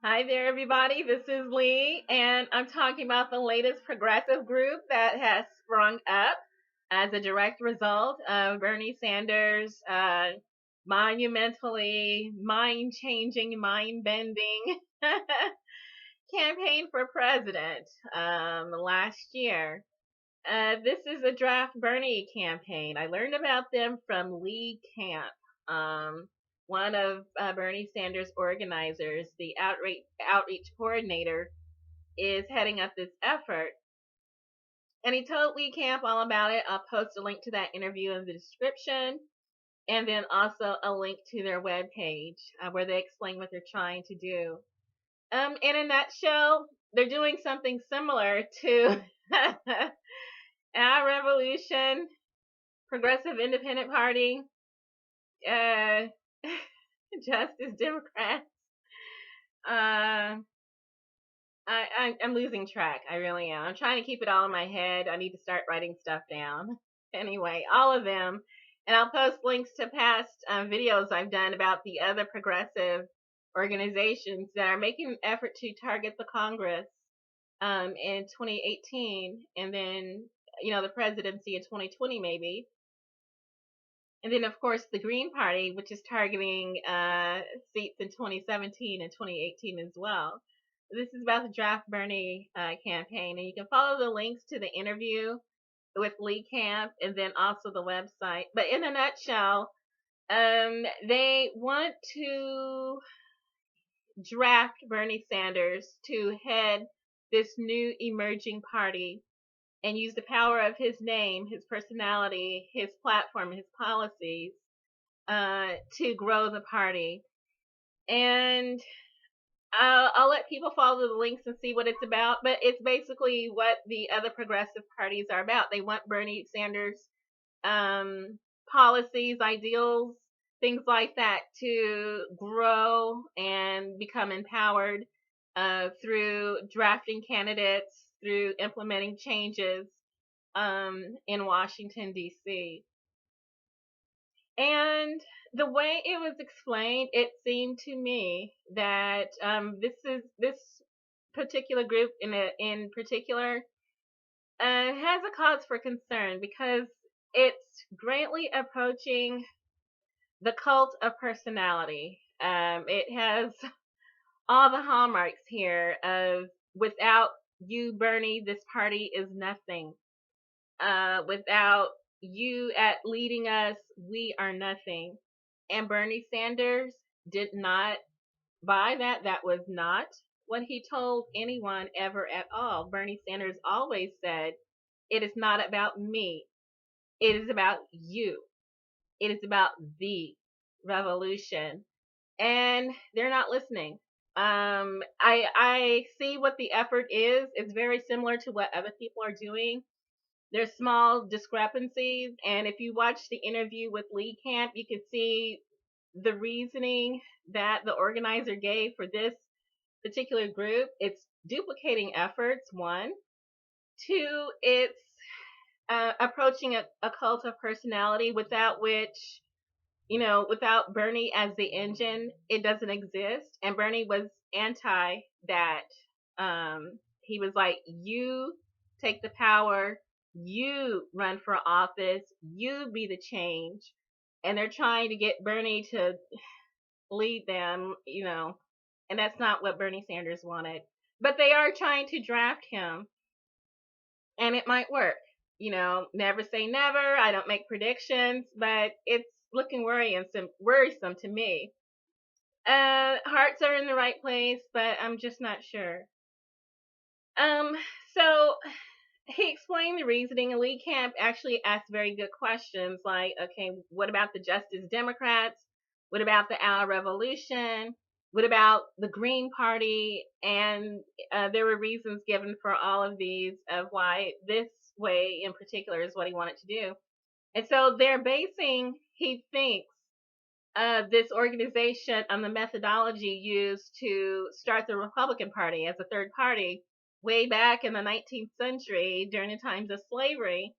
Hi there, everybody. This is Lee, and I'm talking about the latest progressive group that has sprung up as a direct result of Bernie Sanders' monumentally mind changing, mind bending campaign for president last year. This is a draft Bernie campaign. I learned about them from Lee Camp, one of Bernie Sanders' organizers, the outreach coordinator, is heading up this effort. And he told Lee Camp all about it. I'll post a link to that interview in the description, and then also a link to their webpage where they explain what they're trying to do. In a nutshell, they're doing something similar to our revolution, Progressive Independent Party, uh, Justice Democrats. Uh, I'm losing track. I really am. I'm trying to keep it all in my head. I need to start writing stuff down. Anyway, all of them. And I'll post links to past videos I've done about the other progressive organizations that are making an effort to target the Congress in 2018, and then, the presidency in 2020 maybe. And then, of course, the Green Party, which is targeting seats in 2017 and 2018 as well. This is about the Draft Bernie campaign, and you can follow the links to the interview with Lee Camp and then also the website. But in a nutshell, they want to draft Bernie Sanders to head this new emerging party and use the power of his name, his personality, his platform, his policies to grow the party. And I'll let people follow the links and see what it's about, but it's basically what the other progressive parties are about. They want Bernie Sanders' policies, ideals, things like that to grow and become empowered through drafting candidates, through implementing changes in Washington, D.C. And the way it was explained, it seemed to me that this particular group in particular has a cause for concern because it's greatly approaching the cult of personality. It has all the hallmarks here of without you, Bernie, this party is nothing. Without you at leading us, we are nothing. And Bernie Sanders did not buy that. That was not what he told anyone ever at all. Bernie Sanders always said, it is not about me. It is about you. It is about the revolution. And they're not listening. I see what the effort is. It's very similar to what other people are doing. There's small discrepancies, and if you watch the interview with Lee Camp, you can see the reasoning that the organizer gave for this particular group. It's duplicating efforts, one. Two, it's approaching a cult of personality without which, without Bernie as the engine, it doesn't exist. And Bernie was anti that. He was like, you take the power, you run for office, you be the change. And they're trying to get Bernie to lead them, and that's not what Bernie Sanders wanted. But they are trying to draft him, and it might work. Never say never. I don't make predictions, but it's looking worrisome to me. Hearts are in the right place, but I'm just not sure. Um, so he explained the reasoning, and Lee Camp actually asked very good questions like, okay, what about the Justice Democrats? What about the Our Revolution? What about the Green Party? And there were reasons given for all of these of why this way in particular is what he wanted to do. And so they're basing, he thinks, this organization on the methodology used to start the Republican Party as a third party way back in the 19th century during the times of slavery,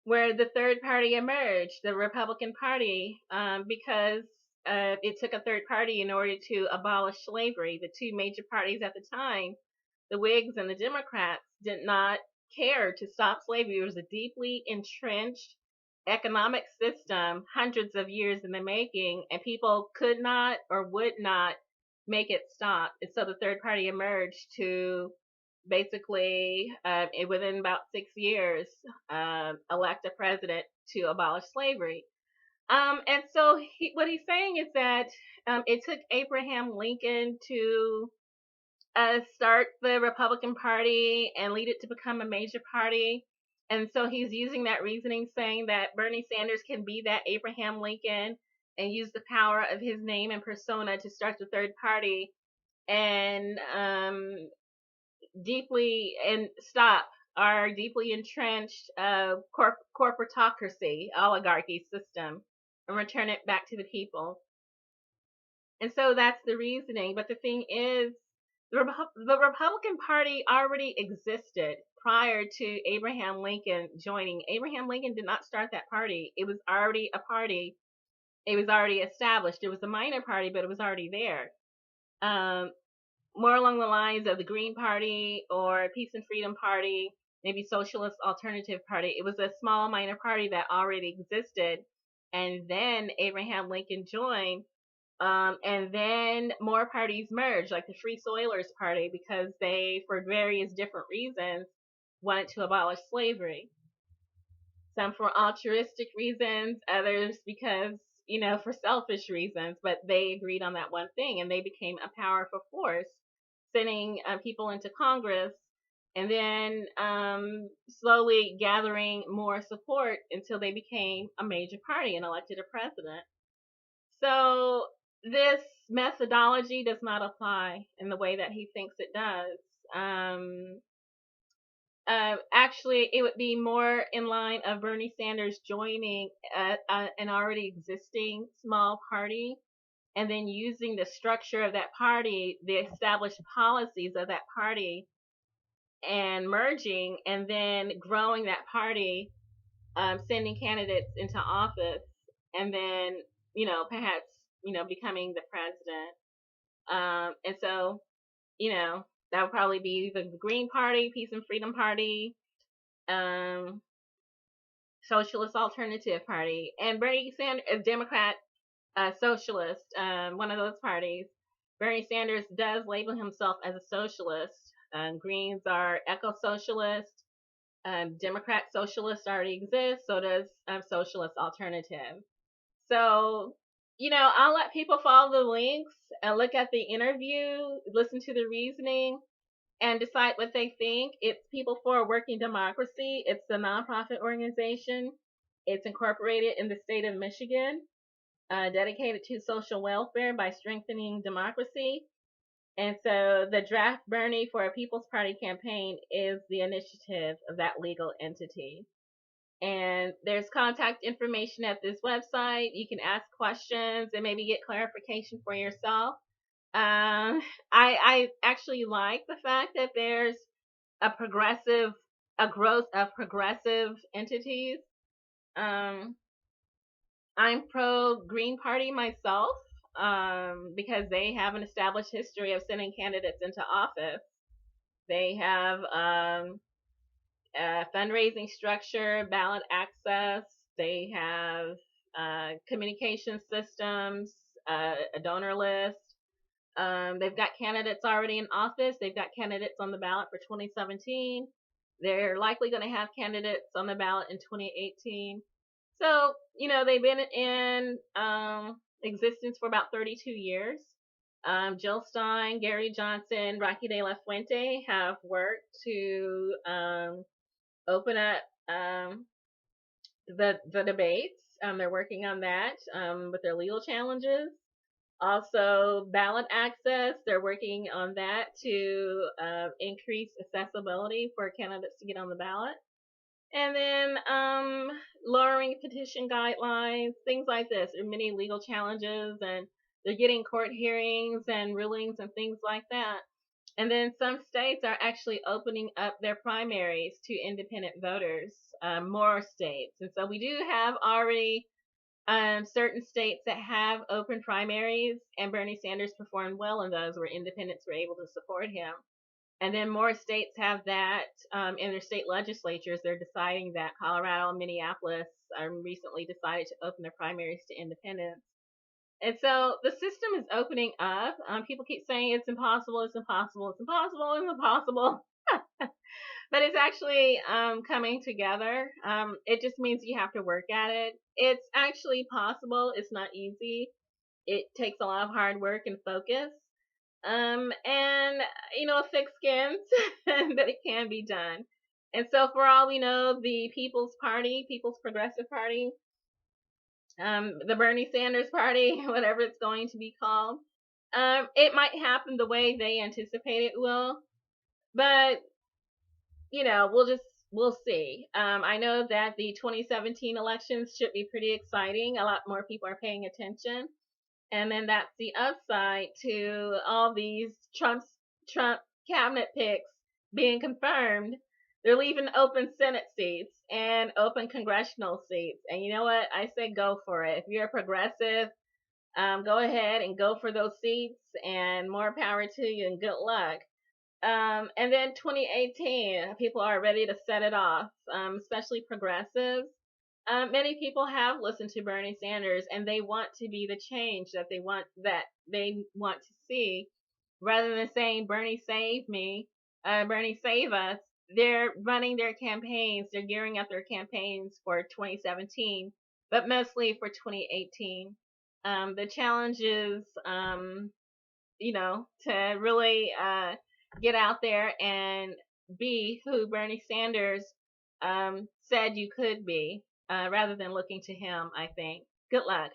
where the third party emerged, the Republican Party, because it took a third party in order to abolish slavery. The two major parties at the time, the Whigs and the Democrats, did not care to stop slavery. It was a deeply entrenched economic system, hundreds of years in the making, and people could not or would not make it stop. And so the third party emerged to basically, within about 6 years, elect a president to abolish slavery. And so what he's saying is that it took Abraham Lincoln to start the Republican Party and lead it to become a major party. And so he's using that reasoning, saying that Bernie Sanders can be that Abraham Lincoln and use the power of his name and persona to start the third party and stop our deeply entrenched corporatocracy, oligarchy system, and return it back to the people. And so that's the reasoning. But the thing is, the Republican Party already existed prior to Abraham Lincoln joining. Abraham Lincoln did not start that party. It was already a party. It was already established. It was a minor party, but it was already there. More along the lines of the Green Party or Peace and Freedom Party, maybe Socialist Alternative Party. It was a small minor party that already existed. And then Abraham Lincoln joined. And then more parties merged, like the Free Soilers Party, because they, for various different reasons, wanted to abolish slavery. Some for altruistic reasons, others because, for selfish reasons, but they agreed on that one thing, and they became a powerful force, sending people into Congress, and then slowly gathering more support until they became a major party and elected a president. So this methodology does not apply in the way that he thinks it does. Actually, it would be more in line of Bernie Sanders joining an already existing small party and then using the structure of that party, the established policies of that party, and merging and then growing that party, sending candidates into office, and then, perhaps, becoming the president. And so, that would probably be the Green Party, Peace and Freedom Party, Socialist Alternative Party, and Bernie Sanders, a Democrat, socialist, one of those parties. Bernie Sanders does label himself as a socialist. Greens are eco-socialist. Democrat socialists already exist, so does Socialist Alternative. So, I'll let people follow the links and look at the interview, listen to the reasoning, and decide what they think. It's People for a Working Democracy. It's a nonprofit organization. It's incorporated in the state of Michigan, dedicated to social welfare by strengthening democracy. And so the Draft Bernie for a People's Party campaign is the initiative of that legal entity. And there's contact information at this website. You can ask questions and maybe get clarification for yourself. I actually like the fact that there's a growth of progressive entities. I'm pro Green Party myself, because they have an established history of sending candidates into office. They have fundraising structure, ballot access. They have communication systems, a donor list. They've got candidates already in office. They've got candidates on the ballot for 2017. They're likely going to have candidates on the ballot in 2018. So, they've been in existence for about 32 years. Jill Stein, Gary Johnson, Rocky De La Fuente have worked to open up the debates. They're working on that with their legal challenges. Also, ballot access, they're working on that to increase accessibility for candidates to get on the ballot. And then lowering petition guidelines, things like this. There are many legal challenges, and they're getting court hearings and rulings and things like that. And then some states are actually opening up their primaries to independent voters, more states. And so we do have already Certain states that have open primaries, and Bernie Sanders performed well in those, where independents were able to support him. And then more states have that in their state legislatures. They're deciding that. Colorado and Minneapolis recently decided to open their primaries to independents. And so the system is opening up. People keep saying it's impossible, it's impossible, it's impossible, it's impossible. But it's actually coming together. It just means you have to work at it. It's actually possible. It's not easy. It takes a lot of hard work and focus. And thick skins, that it can be done. And so, for all we know, the People's Party, People's Progressive Party, the Bernie Sanders Party, whatever it's going to be called, it might happen the way they anticipate it will. But we'll see. I know that the 2017 elections should be pretty exciting. A lot more people are paying attention. And then that's the upside to all these Trump cabinet picks being confirmed. They're leaving open Senate seats and open congressional seats. And you know what? I say go for it. If you're a progressive, go ahead and go for those seats, and more power to you and good luck. And then 2018, people are ready to set it off, especially progressives. Many people have listened to Bernie Sanders, and they want to be the change that they want to see, rather than saying Bernie save me, Bernie save us. They're running their campaigns. They're gearing up their campaigns for 2017, but mostly for 2018. The challenge is, to really get out there and be who Bernie Sanders said you could be, rather than looking to him, I think. Good luck.